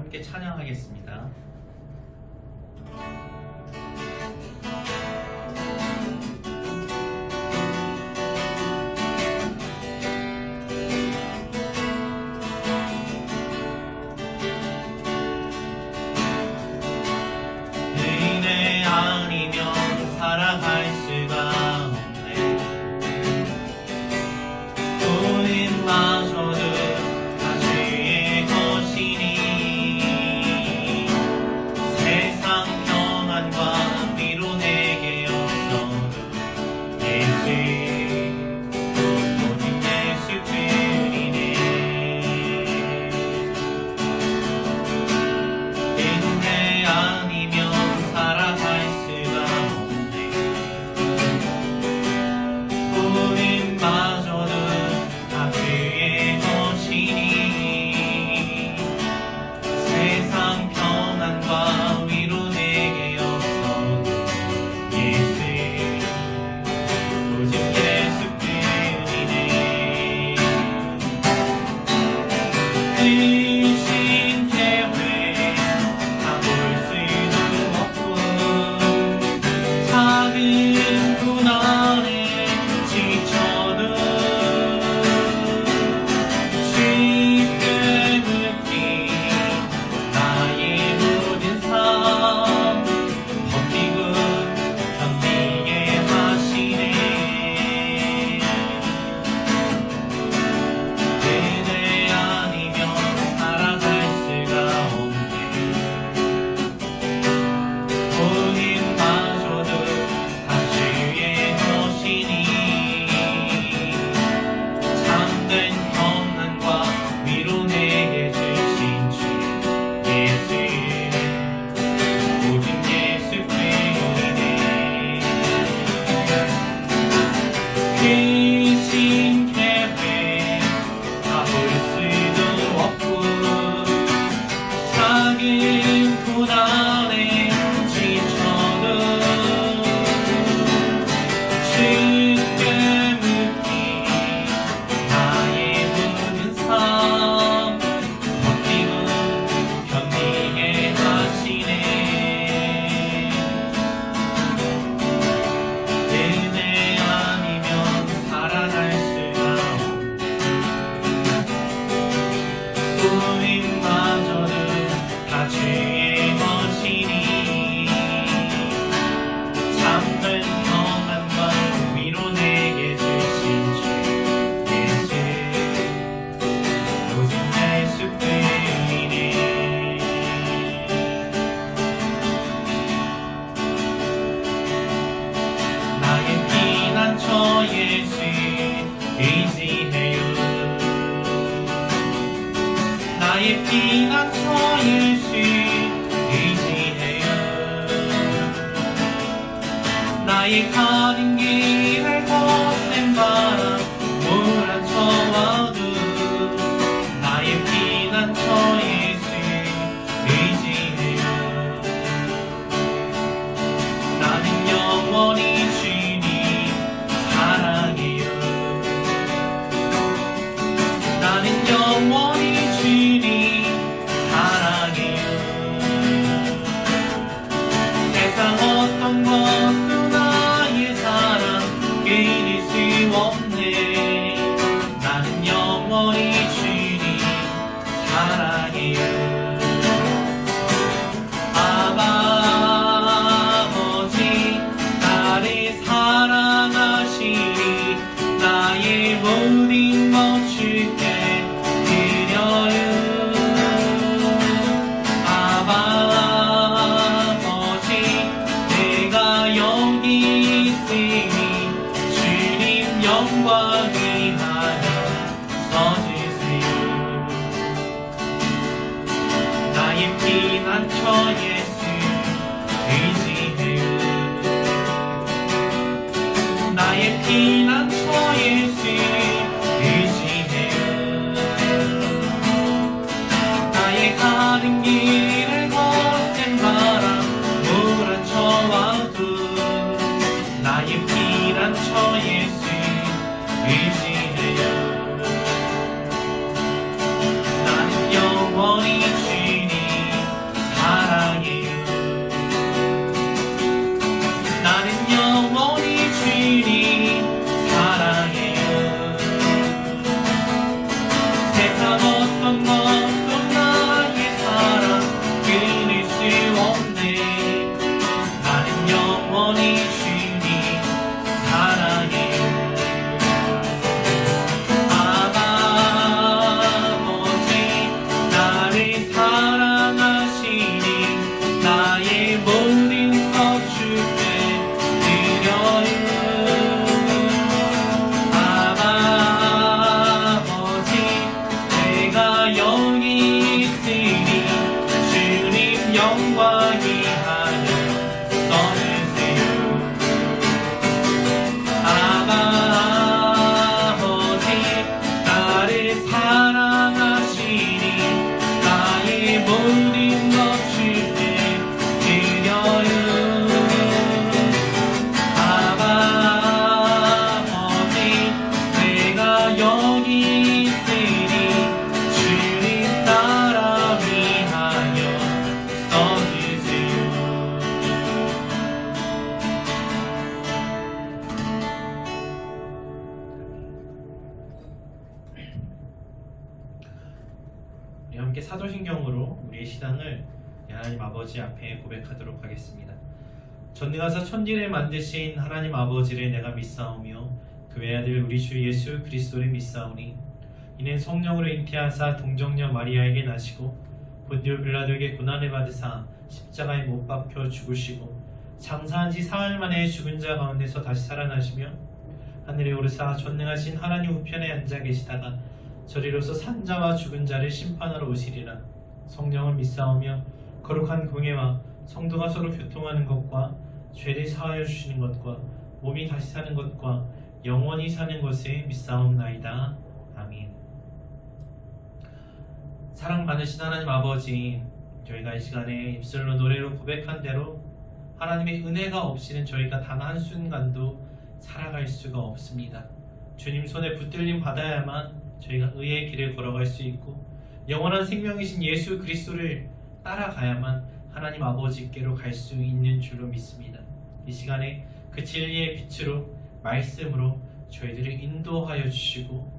함께 찬양하겠습니다. 은혜 아니면 살아갈 수가 없네. 돈마저도 다 주의 것이니 세상 평안과 위로 내게 없어도 예수 오직 예수 뿐이네. 은혜 아니면 살아갈 수가 없네. 돈마저도 다 주의 것이니 세상 평안과 위로 내게 없어도 예수 오직 예수 뿐이네. 크신 계획 다 볼 수도 없고 작은 고난에 지쳐도 쉽게 묶인 나의 모든 삶 버티고 견디게 하시네. 은혜 아니면 살아갈 수가 없네. 본인마저도 다 주의 것이니 참된 평안과 위로 내게 주신 주 예수 오직 예수 뿐이네. 크신 계획 다 볼 수도 없고 작은 고난에 지쳐도 쉽게 묶인 나의 모든 삶 버티고 견디게 하시네. 은혜 아니면 살아갈 수가 없네. 꿈인마저도 다 주의 것이니 참된 평안과 위로 내게 주신 주 예수 오직 예수 뿐이네. 나의 피난처 예수 의지해요. 나의 피난처 예수 의지해요. 나의 가는 길을 거센 바람 몰아쳐와도 나의 피난처 예수 의지해요. 나는 영원히 주님 사랑해요. 나는 영원히 주님 사랑해요. 세상 어떤 것도 나의 사랑 끊을 수 없네. 나는 영원히 주님 사랑해요. 아버지 나를 사랑하시니 나의 모든 것 주께 드려요. 아버지 내가 여기 있으니 주님 영광 위하여 써주세요. 나의 피난처 예수 의지해요. 나의 피난처 예수 의지해요. 나의 가는 길을 거센 바람 몰아쳐와도 나의 피난처 예수 의지해요. 나는 영원히 주님 영광이 하여 써주세요. 아버지 나를 사랑하시니 나의 모든 것 주께 드려요. 아버지 내가 여기 있으니 주님 나라 위하여 써주세요. 우리 함께 사도신경으로 우리의 신앙을 하나님 아버지 앞에 고백하도록 하겠습니다. 전능하사 천지를 만드신 하나님 아버지를 내가 믿사오며 그 외아들 우리 주 예수 그리스도를 믿사오니 이는 성령으로 잉태하사 동정녀 마리아에게 나시고 본디오 빌라도에게 고난을 받으사 십자가에 못 박혀 죽으시고 장사한 지 사흘 만에 죽은 자 가운데서 다시 살아나시며 하늘에 오르사 전능하신 하나님 우편에 앉아 계시다가 저리로서 산자와 죽은 자를 심판하러 오시리라. 성령을 믿사오며 거룩한 공예와 성도가 서로 교통하는 것과 죄를 사하여 주시는 것과 몸이 다시 사는 것과 영원히 사는 것을 믿사옵나이다. 아멘. 사랑 많으신 하나님 아버지, 저희가 이 시간에 입술로 노래로 고백한 대로 하나님의 은혜가 없이는 저희가 단 한순간도 살아갈 수가 없습니다. 주님 손에 붙들림 받아야만 저희가 의의 길을 걸어갈 수 있고 영원한 생명이신 예수 그리스도를 따라가야만 하나님 아버지께로 갈 수 있는 줄로 믿습니다. 이 시간에 그 진리의 빛으로 말씀으로 저희들을 인도하여 주시고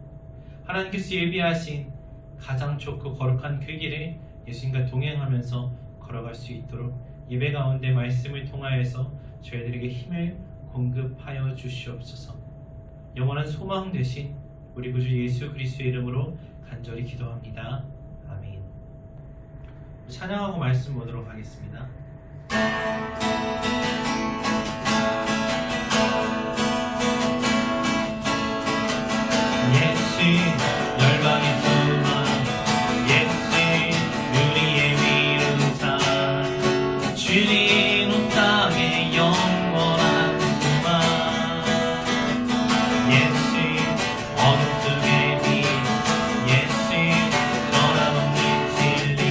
하나님께서 예비하신 가장 좋고 거룩한 그 길에 예수님과 동행하면서 걸어갈 수 있도록 예배 가운데 말씀을 통하여서 저희들에게 힘을 공급하여 주시옵소서. 영원한 소망 되신 우리 구주 예수 그리스도의 이름으로 간절히 기도합니다. 아멘. 찬양하고 말씀 보도록 하겠습니다. 예수 열방의 소망, 예수 우리의 위로자, 주님 온 땅의 영원한 소망. 예수 어둠 속의 빛, 예수 변함없는 진리,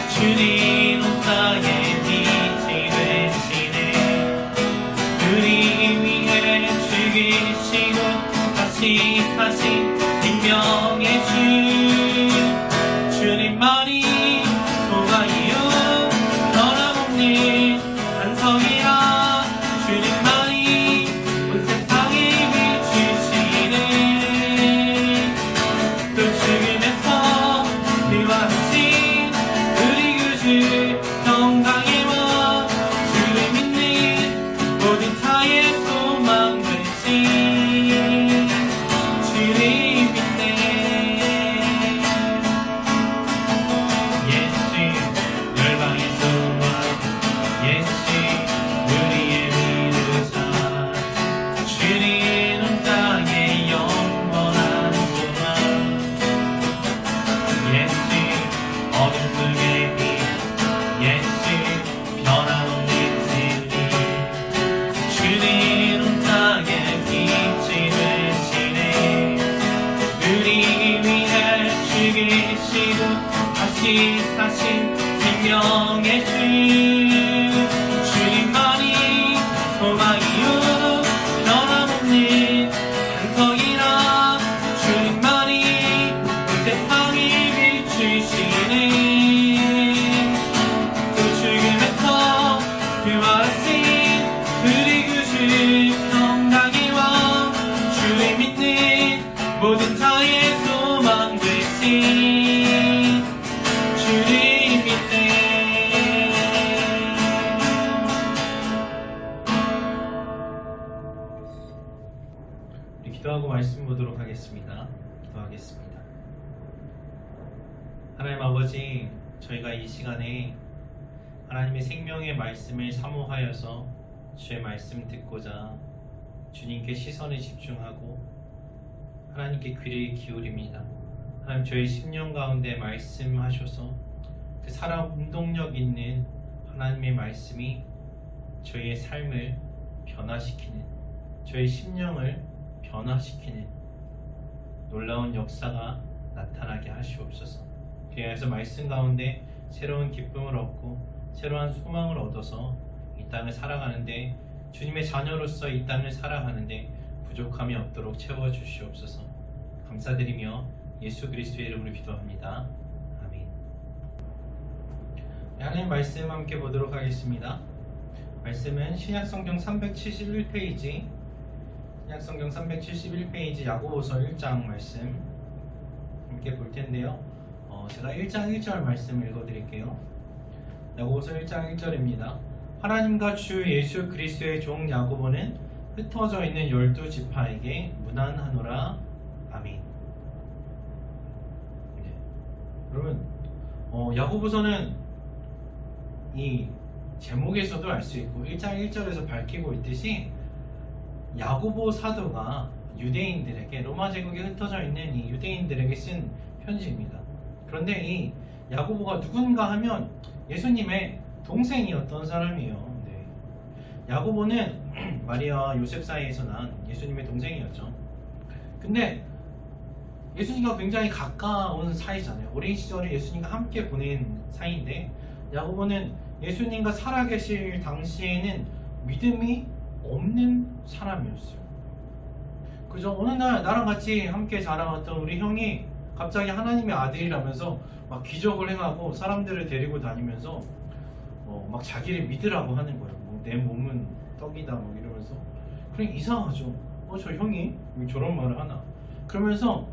주님 온 땅의 빛이 되시네. 우리 위해 죽이시고 다시 사신 생명의 주, 주님만이 소망이요 변함없는 반석이라. 주님만이 온 세상에 비추시네. 또 죽음에서 그와 같이 우리 구주 평강의 왕, 주를 믿는 모든 자의 소망 되신 주를 믿네. 예수 열방의 소망, 예수 우리의 위로자, 주님 온 땅의 영원한 소망. 예수 어둠 속의 빛, 예수 변함없는 진리, 주님 온 땅의 빛이 되시네. 우리 위해 죽이시고 다시 사신 생명의 주, 주님만이 소망이요 변함없는 반석이라. 주님만이 온 세상을 비추시네. 또 죽음에서 그와 같이 우리 구주 평강의 왕, 주를 믿는 모든 자의 소망 되신 주를 믿네. 우리 기도하고 말씀 보도록 하겠습니다. 기도하겠습니다. 하나님 아버지, 저희가 이 시간에 하나님의 생명의 말씀을 사모하여서 주의 말씀 듣고자 주님께 시선을 집중하고 하나님께 귀를 기울입니다. 하나님, 저희 심령 가운데 말씀하셔서 그 살아 운동력 있는 하나님의 말씀이 저희의 삶을 변화시키는, 저희 심령을 변화시키는 놀라운 역사가 나타나게 하시옵소서. 그래서 말씀 가운데 새로운 기쁨을 얻고 새로운 소망을 얻어서 이 땅을 살아가는데, 주님의 자녀로서 이 땅을 살아가는데 부족함이 없도록 채워주시옵소서. 감사드리며 예수 그리스도의 이름으로 기도합니다. 아멘. 하나님 말씀 함께 보도록 하겠습니다. 말씀은 신약성경 371페이지, 신약성경 371페이지 야고보서 1장 말씀 함께 볼 텐데요. 제가 1장 1절 말씀 읽어드릴게요. 야고보서 1장 1절입니다. 하나님과 주 예수 그리스도의 종 야고보는 흩어져 있는 12지파에게 문안하노라. 아멘. 네. 여러분, 야고보서는 이 제목에서도 알 수 있고 1장 1절에서 밝히고 있듯이 야고보 사도가 유대인들에게, 로마 제국에 흩어져 있는 이 유대인들에게 쓴 편지입니다. 그런데 이 야고보가 누군가 하면 예수님의 동생이었던 사람이에요. 네. 야고보는 마리아와 요셉 사이에서 난 예수님의 동생이었죠. 근데 예수님과 굉장히 가까운 사이잖아요. 어린 시절에 예수님과 함께 보낸 사이인데, 야고보는 예수님과 살아계실 당시에는 믿음이 없는 사람이었어요. 그죠? 어느 날 나랑 같이 함께 자라왔던 우리 형이 갑자기 하나님의 아들이라면서 막 기적을 행하고 사람들을 데리고 다니면서 막 자기를 믿으라고 하는 거예요. 내 몸은 떡이다 뭐 이러면서. 그냥 이상하죠. 저 형이 왜 저런 말을 하나? 그러면서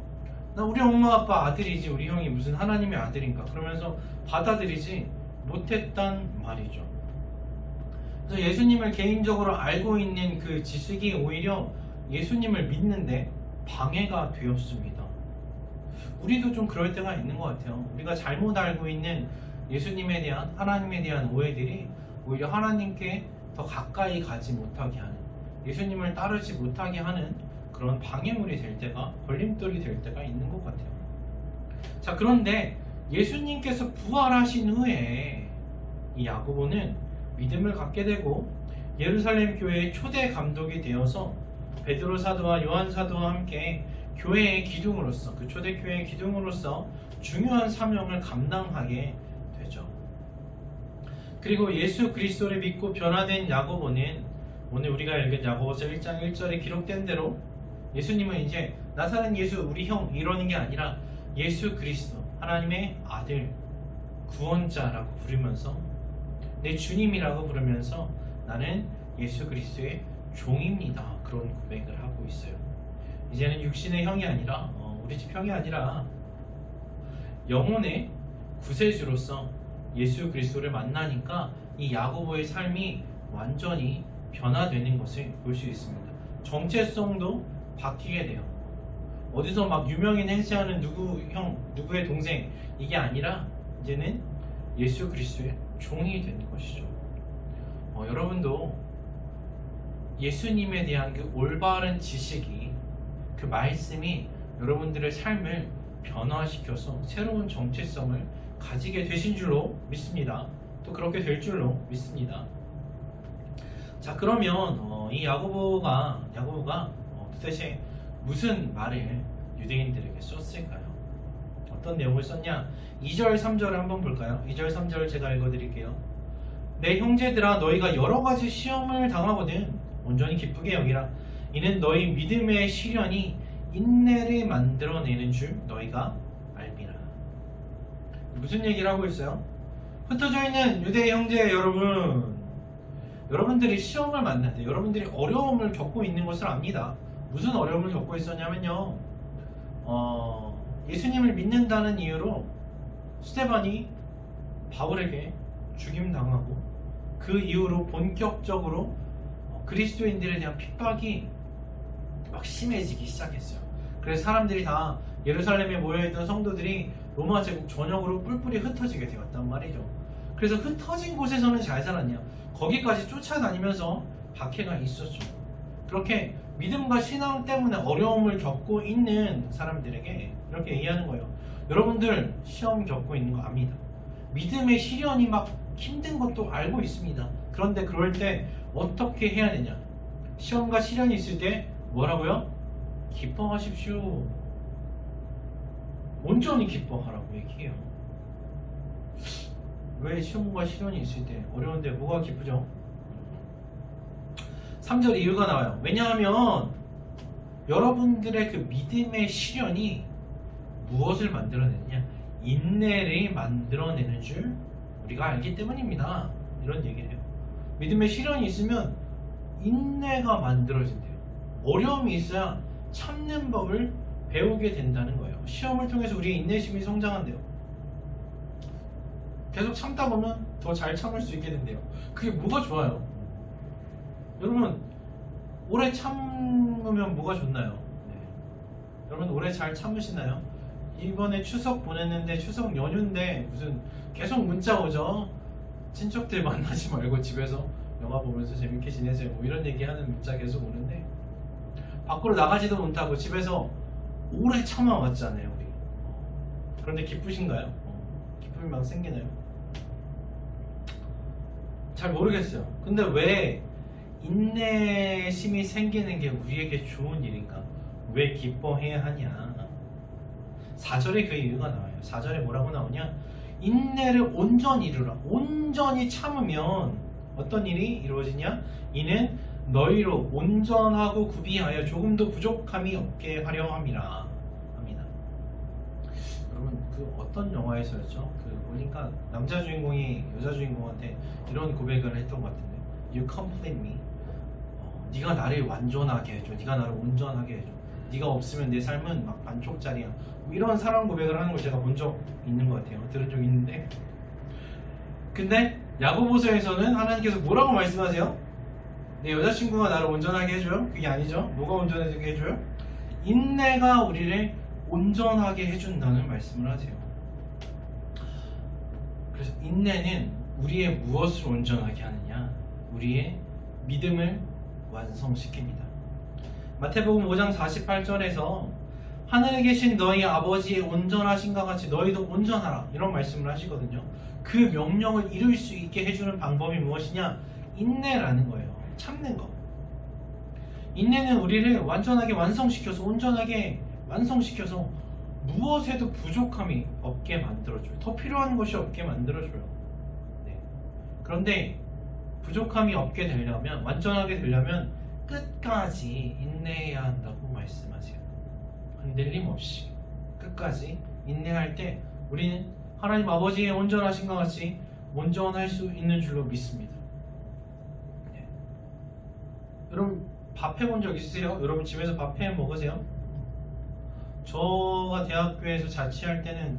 나 우리 엄마 아빠 아들이지 우리 형이 무슨 하나님의 아들인가? 그러면서 받아들이지 못했단 말이죠. 그래서 예수님을 개인적으로 알고 있는 그 지식이 오히려 예수님을 믿는데 방해가 되었습니다. 우리도 좀 그럴 때가 있는 것 같아요. 우리가 잘못 알고 있는 예수님에 대한, 하나님에 대한 오해들이 오히려 하나님께 더 가까이 가지 못하게 하는, 예수님을 따르지 못하게 하는 그런 방해물이 될 때가, 걸림돌이 될 때가 있는 것 같아요. 자, 그런데 예수님께서 부활하신 후에 이 야고보는 믿음을 갖게 되고 예루살렘 교회의 초대 감독이 되어서 베드로 사도와 요한 사도와 함께 교회의 기둥으로서, 그 초대 교회의 기둥으로서 중요한 사명을 감당하게 되죠. 그리고 예수 그리스도를 믿고 변화된 야고보는 오늘 우리가 읽은 야고보서 1장 1절에 기록된 대로 예수님은 이제 나사렛 예수 우리 형 이러는 게 아니라 예수 그리스도 하나님의 아들, 구원자라고 부르면서, 내 주님이라고 부르면서 나는 예수 그리스도의 종입니다, 그런 고백을 하고 있어요. 이제는 육신의 형이 아니라 우리 집 형이 아니라 영혼의 구세주로서 예수 그리스도를 만나니까 이 야고보의 삶이 완전히 변화되는 것을 볼 수 있습니다. 정체성도 바뀌게 돼요. 어디서 막 유명인 행세하는 누구 형, 누구의 동생, 이게 아니라 이제는 예수 그리스도의 종이 된 것이죠. 여러분도 예수님에 대한 그 올바른 지식이, 그 말씀이 여러분들의 삶을 변화시켜서 새로운 정체성을 가지게 되신 줄로 믿습니다. 또 그렇게 될 줄로 믿습니다. 자, 그러면 이 야고보가 도대체 무슨 말을 유대인들에게 썼을까요? 어떤 내용을 썼냐? 2절 3절을 한번 볼까요? 2절 3절을 제가 읽어드릴게요. 내 형제들아, 너희가 여러가지 시험을 당하거든 온전히 기쁘게 여기라. 이는 너희 믿음의 시련이 인내를 만들어내는 줄 너희가 알미라. 무슨 얘기를 하고 있어요? 흩어져 있는 유대 형제 여러분들이 시험을 만날 때, 여러분들이 어려움을 겪고 있는 것을 압니다. 무슨 어려움을 겪고 있었냐면요, 예수님을 믿는다는 이유로 스데반이 바울에게 죽임당하고, 그 이후로 본격적으로 그리스도인들에 대한 핍박이 막 심해지기 시작했어요. 그래서 사람들이 다, 예루살렘에 모여있던 성도들이 로마 제국 전역으로 뿔뿔이 흩어지게 되었단 말이죠. 그래서 흩어진 곳에서는 잘 살았냐? 거기까지 쫓아다니면서 박해가 있었죠. 그렇게 믿음과 신앙 때문에 어려움을 겪고 있는 사람들에게 이렇게 얘기하는 거예요. 여러분들 시험 겪고 있는 거 압니다. 믿음의 시련이 막 힘든 것도 알고 있습니다. 그런데 그럴 때 어떻게 해야 되냐? 시험과 시련이 있을 때 뭐라고요? 기뻐하십시오. 온전히 기뻐하라고 얘기해요. 왜 시험과 시련이 있을 때 어려운데 뭐가 기쁘죠? 3절 이유가 나와요. 왜냐하면 여러분들의 그 믿음의 시련이 무엇을 만들어내느냐? 인내를 만들어내는 줄 우리가 알기 때문입니다. 이런 얘기를 해요. 믿음의 시련이 있으면 인내가 만들어진대요. 어려움이 있어야 참는 법을 배우게 된다는 거예요. 시험을 통해서 우리의 인내심이 성장한대요. 계속 참다 보면 더 잘 참을 수 있게 된대요. 그게 뭐가 좋아요? 여러분 오래 참으면 뭐가 좋나요? 네. 여러분 오래 잘 참으시나요? 이번에 추석 보냈는데 추석 연휴인데 무슨 계속 문자 오죠? 친척들 만나지 말고 집에서 영화 보면서 재밌게 지내세요. 뭐 이런 얘기하는 문자 계속 오는데 밖으로 나가지도 못하고 집에서 오래 참아왔잖아요 우리. 그런데 기쁘신가요? 기쁨이 막 생기나요? 잘 모르겠어요. 근데 왜 인내심이 생기는 게 우리에게 좋은 일인가? 왜 기뻐해야 하냐? 4절에 그 이유가 나와요. 4절에 뭐라고 나오냐? 인내를 온전히 이루라. 온전히 참으면 어떤 일이 이루어지냐? 이는 너희로 온전하고 구비하여 조금도 부족함이 없게 하려 함이라 합니다. 여러분 그 어떤 영화에서였죠? 그 보니까 남자 주인공이 여자 주인공한테 이런 고백을 했던 것 같은데 You complete me. 네가 나를 완전하게 해줘. 네가 나를 온전하게 해줘. 네가 없으면 내 삶은 막 반쪽짜리야. 뭐 이런 사랑 고백을 하는 걸 제가 본 적 있는 것 같아요. 들은 적 있는데 근데 야고보서에서는 하나님께서 뭐라고 말씀하세요? 내 여자친구가 나를 온전하게 해줘요? 그게 아니죠. 뭐가 온전하게 해줘요? 인내가 우리를 온전하게 해준다는 말씀을 하세요. 그래서 인내는 우리의 무엇을 온전하게 하느냐? 우리의 믿음을 완성시킵니다. 마태복음 5장 48절에서 하늘에 계신 너희 아버지의 온전하신과 같이 너희도 온전하라 이런 말씀을 하시거든요. 그 명령을 이룰 수 있게 해주는 방법이 무엇이냐? 인내라는 거예요. 참는 거. 인내는 우리를 완전하게 완성시켜서 온전하게 완성시켜서 무엇에도 부족함이 없게 만들어줘요. 더 필요한 것이 없게 만들어줘요. 네. 그런데 부족함이 없게 되려면 완전하게 되려면 끝까지 인내해야 한다고 말씀하세요. 흔들림 없이 끝까지 인내할 때 우리는 하나님 아버지의 온전하신과 같이 온전할 수 있는 줄로 믿습니다. 네. 여러분 밥 해본 적 있으세요? 여러분 집에서 밥 해 먹으세요? 저가 대학교에서 자취할 때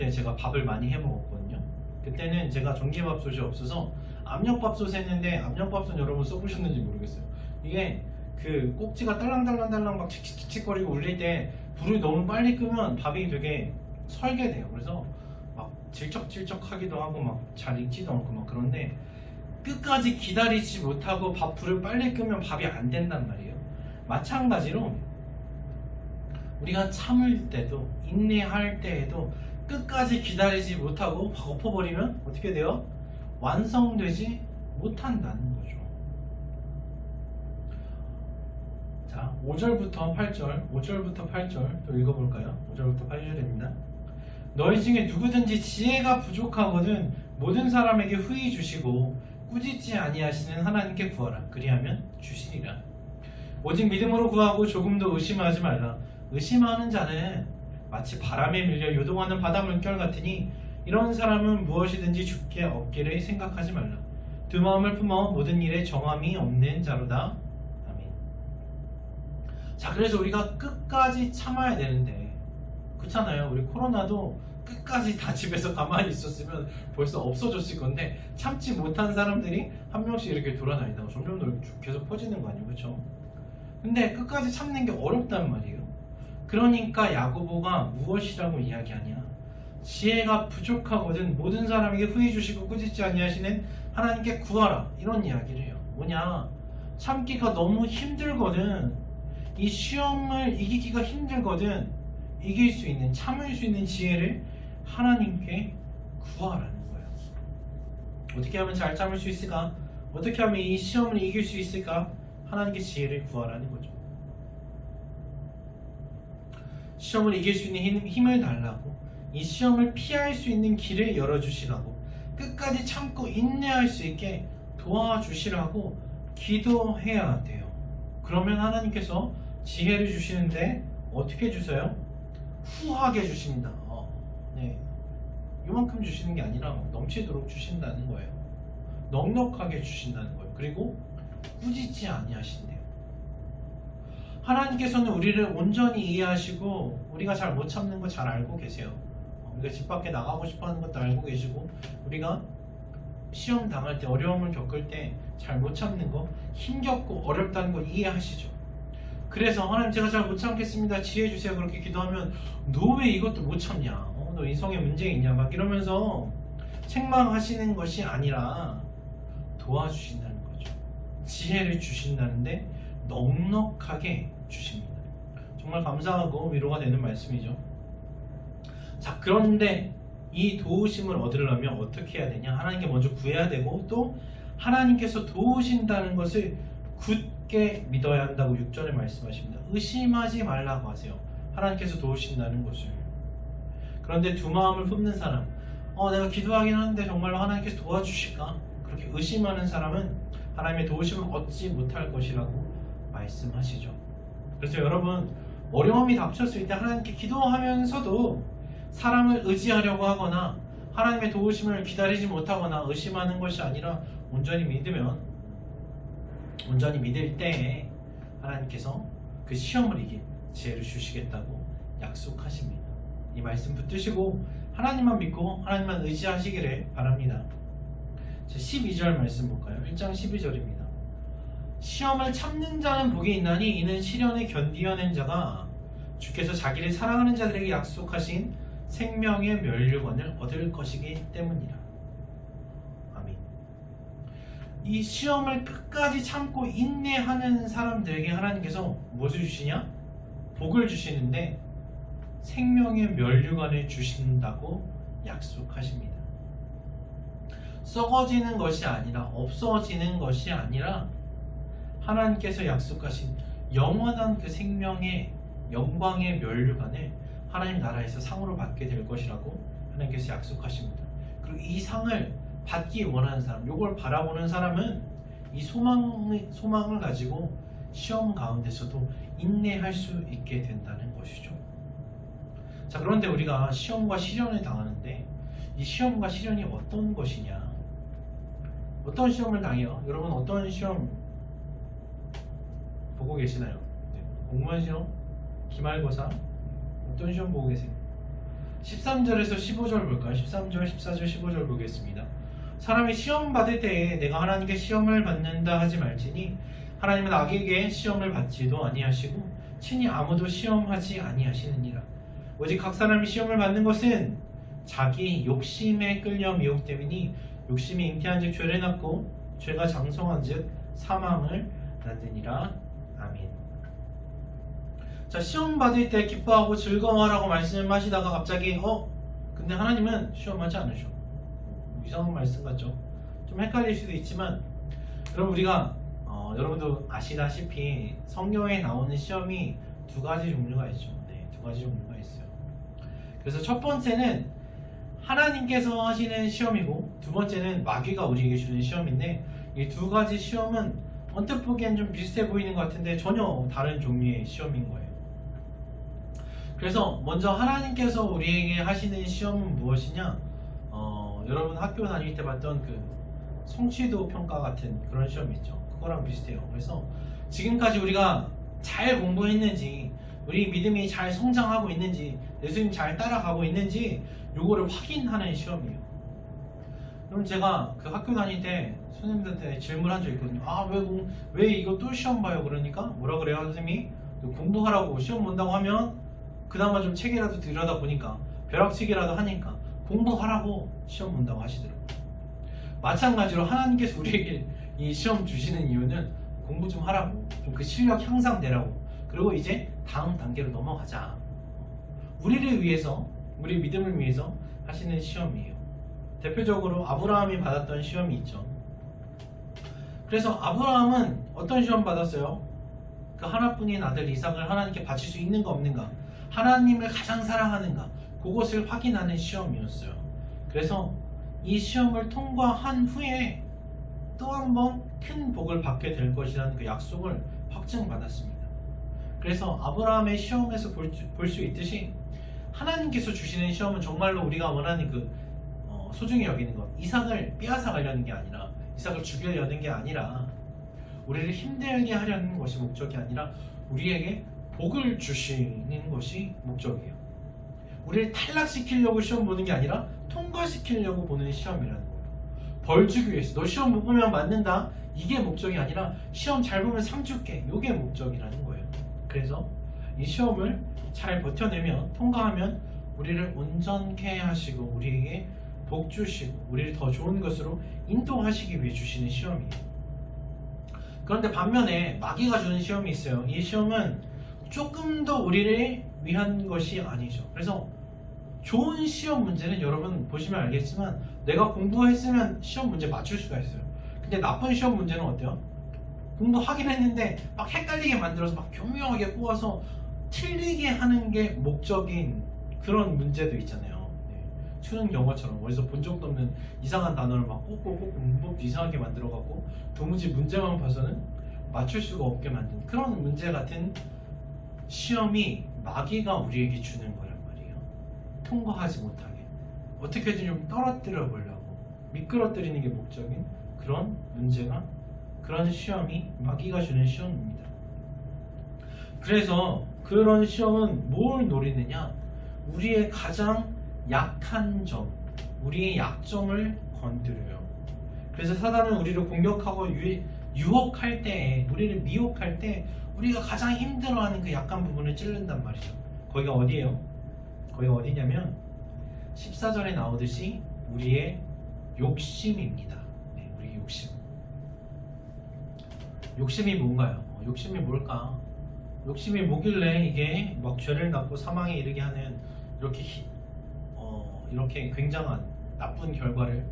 제가 밥을 많이 해 먹었거든요. 그때는 제가 전기밥솥이 없어서 압력밥솥 했는데 압력밥솥 여러분 써보셨는지 모르겠어요. 이게 그 꼭지가 딸랑딸랑딸랑 막 칙칙칙거리고 울릴 때 불을 너무 빨리 끄면 밥이 되게 설게돼요. 그래서 막 질척질척하기도 하고 막 잘 익지도 않고 막 그런데 끝까지 기다리지 못하고 불을 빨리 끄면 밥이 안 된단 말이에요. 마찬가지로 우리가 참을 때도 인내할 때에도 끝까지 기다리지 못하고 막 엎어버리면 어떻게 돼요? 완성되지 못한다는 거죠. 자, 5절부터 8절 또 읽어볼까요? 5절부터 8절입니다. 너희 중에 누구든지 지혜가 부족하거든 모든 사람에게 후히 주시고 꾸짖지 아니하시는 하나님께 구하라. 그리하면 주시리라. 오직 믿음으로 구하고 조금도 의심하지 말라. 의심하는 자는 마치 바람에 밀려 요동하는 바다 물결 같으니 이런 사람은 무엇이든지 죽게 없기를 생각하지 말라. 두 마음을 품어 모든 일에 정함이 없는 자로다. 아멘. 자, 그래서 우리가 끝까지 참아야 되는데 그렇잖아요. 우리 코로나도 끝까지 다 집에서 가만히 있었으면 벌써 없어졌을 건데 참지 못한 사람들이 한 명씩 이렇게 돌아다니다가 점점 더 계속 퍼지는 거 아니에요, 그렇죠? 근데 끝까지 참는 게 어렵단 말이에요. 그러니까 야고보가 무엇이라고 이야기하냐? 지혜가 부족하거든 모든 사람에게 후히 주시고 꾸짖지 아니하시는 하나님께 구하라. 이런 이야기를 해요. 뭐냐? 참기가 너무 힘들거든. 이 시험을 이기기가 힘들거든. 이길 수 있는, 참을 수 있는 지혜를 하나님께 구하라는 거예요. 어떻게 하면 잘 참을 수 있을까? 어떻게 하면 이 시험을 이길 수 있을까? 하나님께 지혜를 구하라는 거죠. 시험을 이길 수 있는 힘을 달라고, 이 시험을 피할 수 있는 길을 열어주시라고, 끝까지 참고 인내할 수 있게 도와주시라고 기도해야 돼요. 그러면 하나님께서 지혜를 주시는데 어떻게 주세요? 후하게 주십니다. 네, 요만큼 주시는 게 아니라 넘치도록 주신다는 거예요. 넉넉하게 주신다는 거예요. 그리고 꾸짖지 아니하신대요. 하나님께서는 우리를 온전히 이해하시고 우리가 잘 못 참는 거 잘 알고 계세요. 우리가 집 밖에 나가고 싶어하는 것도 알고 계시고, 우리가 시험 당할 때, 어려움을 겪을 때 잘 못 참는 거, 힘겹고 어렵다는 거 이해하시죠. 그래서 하나님, 제가 잘 못 참겠습니다, 지혜 주세요, 그렇게 기도하면 너 왜 이것도 못 참냐, 너 인성에 문제 있냐 막 이러면서 책망하시는 것이 아니라 도와주신다는 거죠. 지혜를 주신다는데 넉넉하게 주십니다. 정말 감사하고 위로가 되는 말씀이죠. 자, 그런데 이 도우심을 얻으려면 어떻게 해야 되냐? 하나님께 먼저 구해야 되고, 또 하나님께서 도우신다는 것을 굳게 믿어야 한다고 6절에 말씀하십니다. 의심하지 말라고 하세요. 하나님께서 도우신다는 것을. 그런데 두 마음을 품는 사람, 내가 기도하긴 하는데 정말로 하나님께서 도와주실까? 그렇게 의심하는 사람은 하나님의 도우심을 얻지 못할 것이라고 말씀하시죠. 그래서 여러분, 어려움이 닥쳤을 때 하나님께 기도하면서도 사람을 의지하려고 하거나 하나님의 도우심을 기다리지 못하거나 의심하는 것이 아니라 온전히 믿을 때에 하나님께서 그 시험을 이길 지혜를 주시겠다고 약속하십니다. 이 말씀 붙드시고 하나님만 믿고 하나님만 의지하시기를 바랍니다. 12절 말씀 볼까요? 1장 12절입니다. 시험을 참는 자는 복이 있나니 이는 시련을 견디어낸 자가 주께서 자기를 사랑하는 자들에게 약속하신 생명의 면류관을 얻을 것이기 때문이라. 아멘. 이 시험을 끝까지 참고 인내하는 사람들에게 하나님께서 무엇을 주시냐? 복을 주시는데 생명의 면류관을 주신다고 약속하십니다. 썩어지는 것이 아니라, 없어지는 것이 아니라 하나님께서 약속하신 영원한 그 생명의 영광의 면류관을 하나님 나라에서 상으로 받게 될 것이라고 하나님께서 약속하십니다. 그리고 이 상을 받기 원하는 사람, 이걸 바라보는 사람은 이 소망을 가지고 시험 가운데서도 인내할 수 있게 된다는 것이죠. 자, 그런데 우리가 시험과 시련을 당하는데 이 시험과 시련이 어떤 것이냐? 어떤 시험을 당해요? 여러분, 어떤 시험 보고 계시나요? 공무원 시험? 기말고사? 어떤 시험 보고 계세요? 13절에서 15절 볼까요? 13절, 14절, 15절 보겠습니다. 사람이 시험 받을 때에 내가 하나님께 시험을 받는다 하지 말지니 하나님은 악에게 시험을 받지도 아니하시고 친히 아무도 시험하지 아니하시느니라. 오직 각 사람이 시험을 받는 것은 자기 욕심에 끌려 미혹됨이니 욕심이 잉태한 즉 죄를 낳고 죄가 장성한 즉 사망을 낳느니라. 아멘. 자, 시험 받을 때 기뻐하고 즐거워하라고 말씀하시다가 갑자기 근데 하나님은 시험하지 않으셔. 이상한 말씀 같죠? 좀 헷갈릴 수도 있지만, 여러분, 우리가 여러분도 아시다시피 성경에 나오는 시험이 두 가지 종류가 있죠. 네, 두 가지 종류가 있어요. 그래서 첫 번째는 하나님께서 하시는 시험이고, 두 번째는 마귀가 우리에게 주는 시험인데, 이 두 가지 시험은 언뜻 보기엔 좀 비슷해 보이는 것 같은데 전혀 다른 종류의 시험인 거예요. 그래서 먼저 하나님께서 우리에게 하시는 시험은 무엇이냐? 여러분 학교 다닐 때 봤던 그 성취도 평가 같은 그런 시험 있죠. 그거랑 비슷해요. 그래서 지금까지 우리가 잘 공부했는지, 우리 믿음이 잘 성장하고 있는지, 예수님 잘 따라가고 있는지 요거를 확인하는 시험이에요. 그럼 제가 그 학교 다닐 때 선생님들한테 질문한 적 있거든요. 왜 이거 또 시험 봐요? 그러니까 뭐라 그래요? 선생님이 공부하라고 시험 본다고 하면 그나마 좀 책이라도 들여다 보니까 벼락치기라도 하니까 공부하라고 시험 본다고 하시더라고요. 마찬가지로 하나님께서 우리에게 이 시험 주시는 이유는 공부 좀 하라고, 좀 그 실력 향상되라고, 그리고 이제 다음 단계로 넘어가자. 우리를 위해서 우리 믿음을 위해서 하시는 시험이에요. 대표적으로 아브라함이 받았던 시험이 있죠. 그래서 아브라함은 어떤 시험 받았어요? 그 하나뿐인 아들 이삭을 하나님께 바칠 수 있는가 없는가, 하나님을 가장 사랑하는가, 그것을 확인하는 시험이었어요. 그래서 이 시험을 통과한 후에 또 한 번 큰 복을 받게 될 것이라는 그 약속을 확증받았습니다. 그래서 아브라함의 시험에서 볼 수 있듯이 하나님께서 주시는 시험은 정말로 우리가 원하는 그 소중히 여기는 것, 이삭을 빼앗아 가려는 게 아니라, 이삭을 죽이려는 게 아니라, 우리를 힘들게 하려는 것이 목적이 아니라 우리에게 복을 주시는 것이 목적이에요. 우리를 탈락시키려고 시험 보는 게 아니라 통과시키려고 보는 시험이라는 거예요. 벌 주기 위해서, 너 시험 못 보면 맞는다, 이게 목적이 아니라 시험 잘 보면 상 줄게, 이게 목적이라는 거예요. 그래서 이 시험을 잘 버텨내면, 통과하면 우리를 온전케 하시고 우리에게 복 주시고 우리를 더 좋은 것으로 인도하시기 위해 주시는 시험이에요. 그런데 반면에 마귀가 주는 시험이 있어요. 이 시험은 조금 더 우리를 위한 것이 아니죠. 그래서 좋은 시험 문제는 여러분 보시면 알겠지만 내가 공부했으면 시험 문제 맞출 수가 있어요. 근데 나쁜 시험 문제는 어때요? 공부하긴 했는데 막 헷갈리게 만들어서 막 교묘하게 꼬아서 틀리게 하는 게 목적인 그런 문제도 있잖아요. 추는 영어처럼 어디서 본 적도 없는 이상한 단어를 막 꽂고 문법도 이상하게 만들어갖고 도무지 문제만 봐서는 맞출 수가 없게 만든 그런 문제 같은 시험이 마귀가 우리에게 주는 거란 말이에요. 통과하지 못하게 어떻게든 좀 떨어뜨려 보려고 미끄러뜨리는 게 목적인 그런 문제가, 그런 시험이 마귀가 주는 시험입니다. 그래서 그런 시험은 뭘 노리느냐, 우리의 가장 약한 점, 우리의 약점을 건드려요. 그래서 사단은 우리를 공격하고 유혹할 때, 우리를 미혹할 때 우리가 가장 힘들어하는 그 약한 부분을 찌른단 말이죠. 거기가 어디예요? 거기가 어디냐면 14절에 나오듯이 우리의 욕심입니다. 네, 우리의 욕심. 욕심이 뭔가요? 욕심이 뭘까? 욕심이 뭐길래 이게 막 죄를 낳고 사망에 이르게 하는 이렇게 굉장한 나쁜 결과를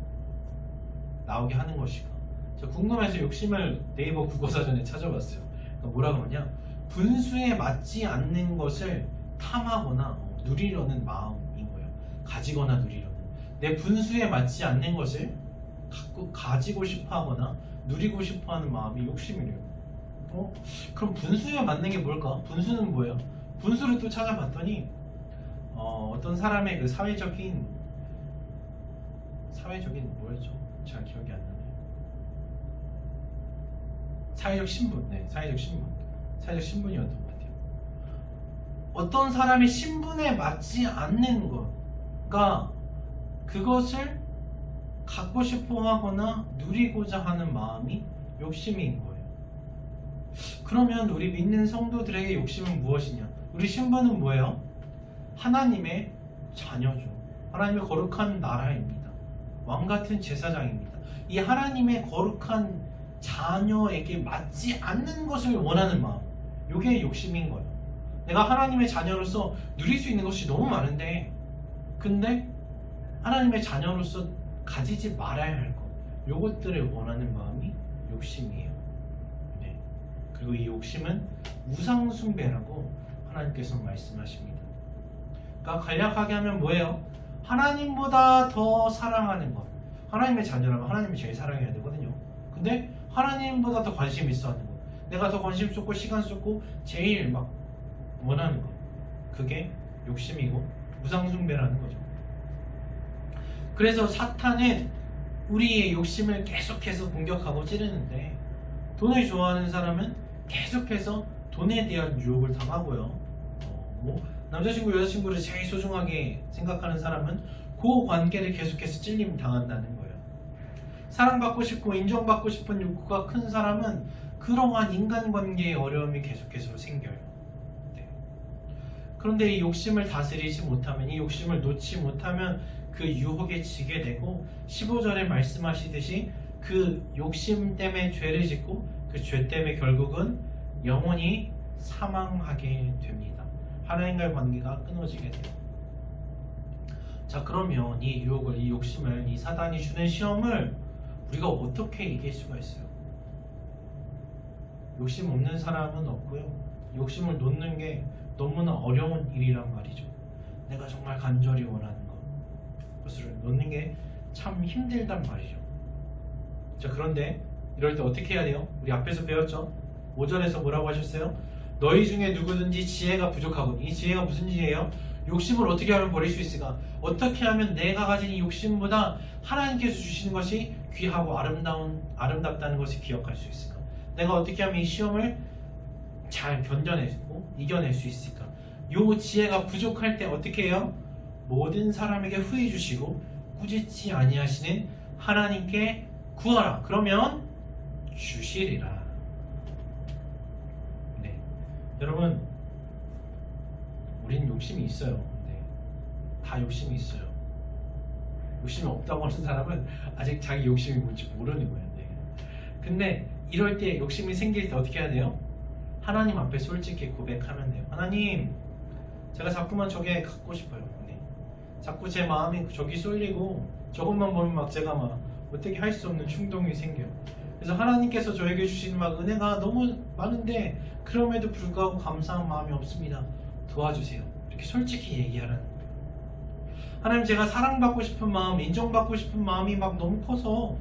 나오게 하는 것일까? 제가 궁금해서 욕심을 네이버 국어사전에 찾아봤어요. 그러니까 뭐라 그러냐? 분수에 맞지 않는 것을 탐하거나 누리려는 마음인 거예요. 가지거나 누리려는. 내 분수에 맞지 않는 것을 가지고 싶어하거나 누리고 싶어하는 마음이 욕심이래요. 그럼 분수에 맞는 게 뭘까? 분수는 뭐예요? 분수를 또 찾아봤더니 어떤 사람의 그 사회적인 뭐였죠? 잘 기억이 안 나네요. 사회적 신분, 네, 사회적 신분이었던 것 같아요. 어떤 사람의 신분에 맞지 않는 것과 그것을 갖고 싶어하거나 누리고자 하는 마음이 욕심인 거예요. 그러면 우리 믿는 성도들에게 욕심은 무엇이냐? 우리 신분은 뭐예요? 하나님의 자녀죠. 하나님의 거룩한 나라입니다. 왕같은 제사장입니다. 이 하나님의 거룩한 자녀에게 맞지 않는 것을 원하는 마음, 이게 욕심인 거예요. 내가 하나님의 자녀로서 누릴 수 있는 것이 너무 많은데, 근데 하나님의 자녀로서 가지지 말아야 할 것, 요것들을 원하는 마음이 욕심이에요. 네. 그리고 이 욕심은 우상숭배라고 하나님께서 말씀하십니다. 그러니까 간략하게 하면 뭐예요? 하나님보다 더 사랑하는 것. 하나님의 자녀라면 하나님이 제일 사랑해야 되거든요. 근데 하나님보다 더 관심 있어 하는 것, 내가 더 관심 쏟고 시간 쏟고 제일 막 원하는 것, 그게 욕심이고 우상숭배라는 거죠. 그래서 사탄은 우리의 욕심을 계속해서 공격하고 찌르는데, 돈을 좋아하는 사람은 계속해서 돈에 대한 유혹을 당하고요. 남자친구 여자친구를 제일 소중하게 생각하는 사람은 그 관계를 계속해서 찔림 당한다는 거예요. 사랑받고 싶고 인정받고 싶은 욕구가 큰 사람은 그러한 인간관계의 어려움이 계속해서 생겨요. 네. 그런데 이 욕심을 다스리지 못하면, 이 욕심을 놓지 못하면 그 유혹에 지게 되고, 15절에 말씀하시듯이 그 욕심 때문에 죄를 짓고 그 죄 때문에 결국은 영원히 사망하게 됩니다. 하나님과의 관계가 끊어지게 돼요. 자, 그러면 이 유혹을, 이 욕심을, 이 사단이 주는 시험을 우리가 어떻게 이길 수가 있어요? 욕심 없는 사람은 없고요. 욕심을 놓는 게 너무나 어려운 일이란 말이죠. 내가 정말 간절히 원하는 것을 놓는 게 참 힘들단 말이죠. 자, 그런데 이럴 때 어떻게 해야 돼요? 우리 앞에서 배웠죠? 5절에서 뭐라고 하셨어요? 너희 중에 누구든지 지혜가 부족하군. 이 지혜가 무슨 지혜예요? 욕심을 어떻게 하면 버릴 수 있을까? 어떻게 하면 내가 가진 이 욕심보다 하나님께서 주시는 것이 귀하고 아름답다는 것을 기억할 수 있을까? 내가 어떻게 하면 이 시험을 잘 견뎌내고 이겨낼 수 있을까? 요 지혜가 부족할 때 어떻게 해요? 모든 사람에게 후히 주시고 꾸짖지 아니하시는 하나님께 구하라. 그러면 주시리라. 네, 여러분, 우리는 욕심이 있어요. 네, 다 욕심이 있어요. 욕심이 없다고 하는 사람은 아직 자기 욕심이 뭔지 모르는 거예요. 네. 근데 이럴 때 욕심이 생길 때 어떻게 해야 돼요? 하나님 앞에 솔직히 고백하면 돼요. 하나님, 제가 자꾸만 저게 갖고 싶어요. 네. 자꾸 제 마음이 저기 쏠리고 저것만 보면 막 제가 막 어떻게 할 수 없는 충동이 생겨요. 그래서 하나님께서 저에게 주시는 막 은혜가 너무 많은데 그럼에도 불구하고 감사한 마음이 없습니다. 도와주세요. 이렇게 솔직히 얘기하라는 거예요. 하나님, 제가 사랑받고 싶은 마음, 인정받고 싶은 마음이 막 너무 커서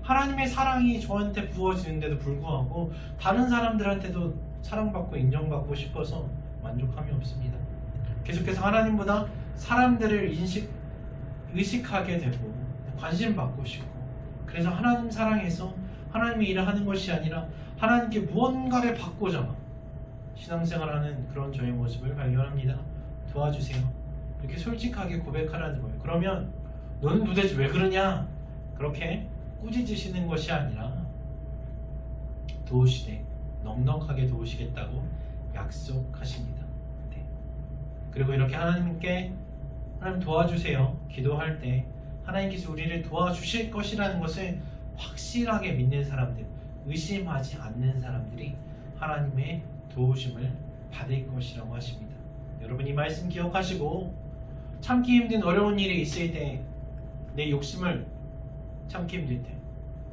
하나님의 사랑이 저한테 부어지는데도 불구하고 다른 사람들한테도 사랑받고 인정받고 싶어서 만족함이 없습니다. 계속해서 하나님보다 사람들을 의식하게 되고 관심받고 싶고, 그래서 하나님 사랑해서 하나님의 일을 하는 것이 아니라 하나님께 무언가를 받고자 신앙생활하는 그런 저의 모습을 발견합니다. 도와주세요. 이렇게 솔직하게 고백하라는 거예요. 그러면 너는 도대체 왜 그러냐? 그렇게 꾸짖으시는 것이 아니라 도우시되 넉넉하게 도우시겠다고 약속하십니다. 네. 그리고 이렇게 하나님께 하나님 도와주세요 기도할 때 하나님께서 우리를 도와주실 것이라는 것을 확실하게 믿는 사람들, 의심하지 않는 사람들이 하나님의 도우심을 받을 것이라고 하십니다. 여러분, 이 말씀 기억하시고 참기 힘든 어려운 일이 있을 때, 내 욕심을 참기 힘들 때,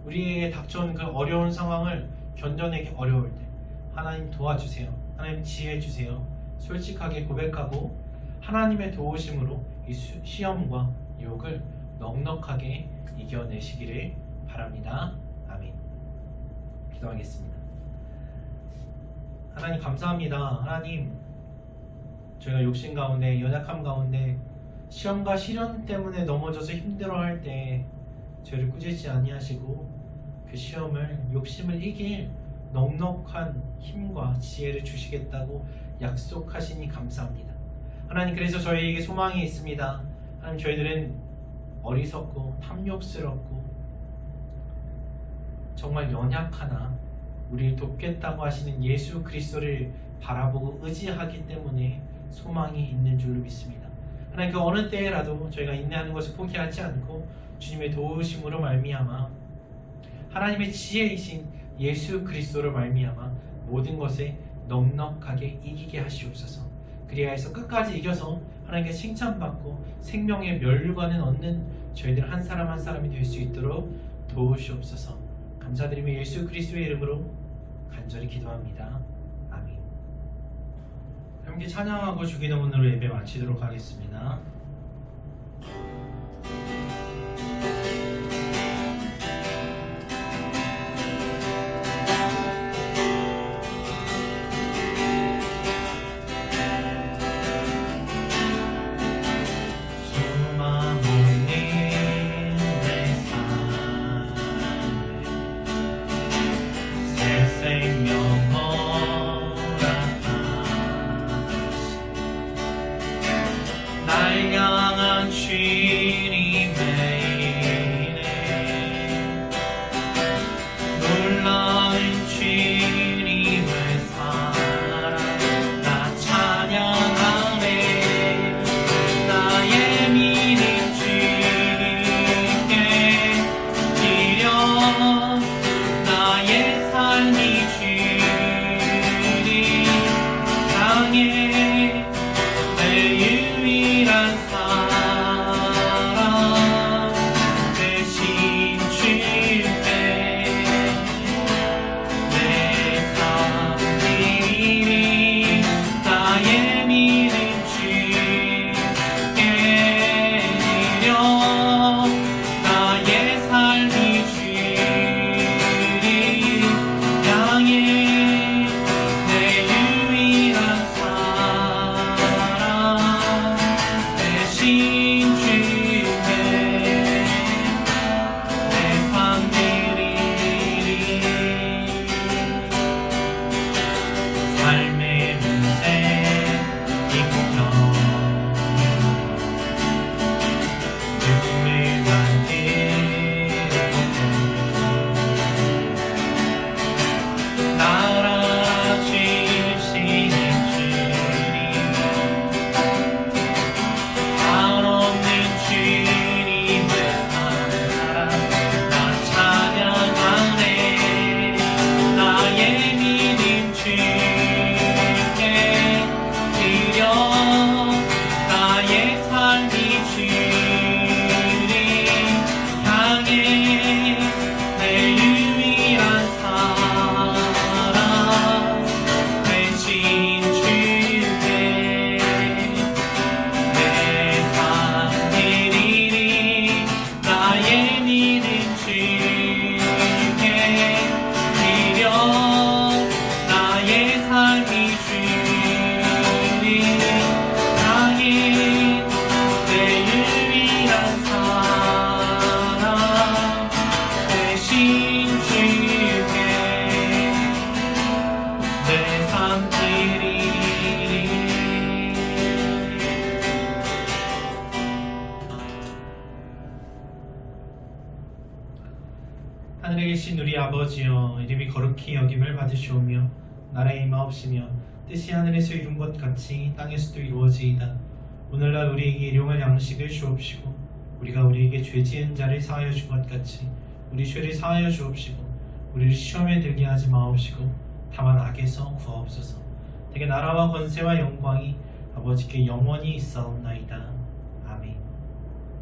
우리에게 닥쳐온 그 어려운 상황을 견뎌내기 어려울 때 하나님 도와주세요, 하나님 지혜 주세요, 솔직하게 고백하고 하나님의 도우심으로 이 시험과 유혹을 넉넉하게 이겨내시기를 바랍니다. 아멘. 기도하겠습니다. 하나님 감사합니다. 하나님, 저희가 욕심 가운데, 연약함 가운데, 시험과 시련 때문에 넘어져서 힘들어할 때 저희를 꾸짖지 아니하시고 그 시험을, 욕심을 이길 넉넉한 힘과 지혜를 주시겠다고 약속하시니 감사합니다. 하나님, 그래서 저희에게 소망이 있습니다. 하나님, 저희들은 어리석고 탐욕스럽고 정말 연약하나 우리를 돕겠다고 하시는 예수 그리스도를 바라보고 의지하기 때문에 소망이 있는 줄로 믿습니다. 하나님, 그 어느 때라도 저희가 인내하는 것을 포기하지 않고 주님의 도우심으로 말미암아 하나님의 지혜이신 예수 그리스도로 말미암아 모든 것에 넉넉하게 이기게 하시옵소서. 그리하여서 끝까지 이겨서 하나님께 칭찬받고 생명의 멸류관을 얻는 저희들 한 사람 한 사람이 될 수 있도록 도우시옵소서. 감사드리며 예수 그리스도의 이름으로 간절히 기도합니다. 아멘. 함께 찬양하고 주기도문으로 예배 마치도록 하겠습니다. 날 하늘에 계신 우리 아버지여, 이름이 거룩히 여김을 받으시오며 나라의 임하옵시며 뜻이 하늘에서 이룬 것 같이 땅에서도 이루어지이다. 오늘날 우리에게 일용할 양식을 주옵시고 우리가 우리에게 죄 지은 자를 사하여 준 것 같이 우리 죄를 사하여 주옵시고 우리를 시험에 들게 하지 마옵시고 다만 악에서 구하옵소서. 되게 나라와 권세와 영광이 아버지께 영원히 있사옵나이다.